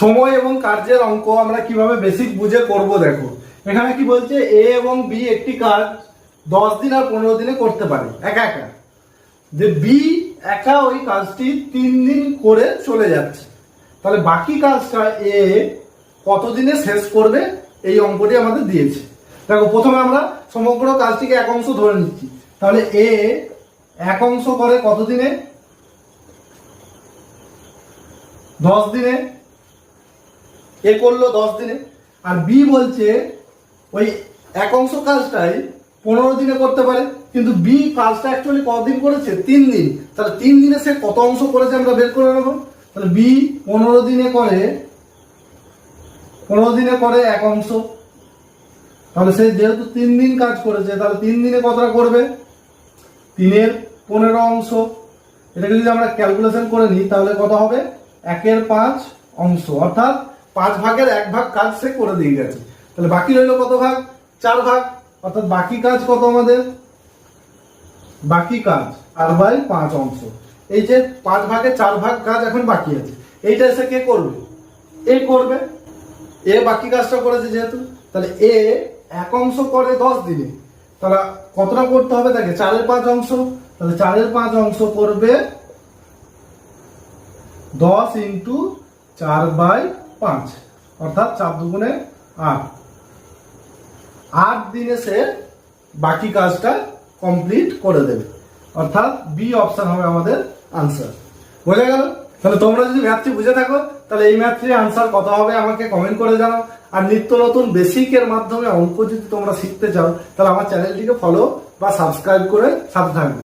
সময় এবং কার্যের অঙ্ক আমরা কিভাবে বেসিক বুঝে করব দেখো। এখানে কি বলছে, এ এবং বি একটি কাজ 10 দিন আর 15 দিনে করতে পারে একা একা, যে বি একা ওই কাজটি 3 দিন করে চলে যাচ্ছে, তাহলে বাকি কাজটা এ কতদিনে শেষ করবে এই অঙ্কটি আমাদের দিয়েছে। দেখো প্রথমে আমরা সমগ্র কাজটিকে এক অংশ ধরে নিচ্ছি, তাহলে এ এক অংশ করে কতদিনে, 10 দিনে, এ করলো 10 দিনে। আর বি বলছে ওই এক অংশ কাজটাই 15 দিনে করতে পারে, কিন্তু বি কাজটা অ্যাকচুয়ালি কতদিন করেছে, 3 দিন, তাহলে 3 দিনে সে কত অংশ করেছে আমরা বের করে নেবো। তাহলে বি 15 দিনে করে এক অংশ, তাহলে সে যেহেতু 3 দিন কাজ করেছে, তাহলে 3 দিনে কতটা করবে, 3 এর 15 অংশ। এটাকে যদি আমরা ক্যালকুলেশন করে নিই তাহলে কত হবে, 1/5 অংশ, অর্থাৎ 5 ভাগের 1 ভাগ কাজ সে করে দিয়ে গেছে। তাহলে বাকি রইলো কত ভাগ, 4 ভাগ, অর্থাৎ বাকি কাজ কত আমাদের, বাকি কাজ 4/5 অংশ। এই যে 5 ভাগে 4 ভাগ কাজ এখন বাকি আছে, এইটা এসে কে করবে, এ করবে। এ বাকি কাজটা করেছে যেহেতু, তাহলে এ এক অংশ করে 10 দিনে, তাহলে কতটা করতে হবে তাকে, 4/5 অংশ। তাহলে 4/5 অংশ করবে 10 × 4/5, অর্থাৎ 4 দুগুণে 8। 8 দিনে সে বাকি কাজটা কমপ্লিট করে দেবে, অর্থাৎ বি অপশন হবে আমাদের আনসার। বোঝা গেল? তাহলে তোমরা যদি ম্যাথটি বুঝে থাকো তাহলে এই ম্যাথটির আনসার কত হবে আমাকে কমেন্ট করে জানাও। আর নিত্য নতুন বেসিকের মাধ্যমে অঙ্ক যদি তোমরা শিখতে চাও তাহলে আমার চ্যানেলটিকে ফলো বা সাবস্ক্রাইব করে সাথে থাকবে।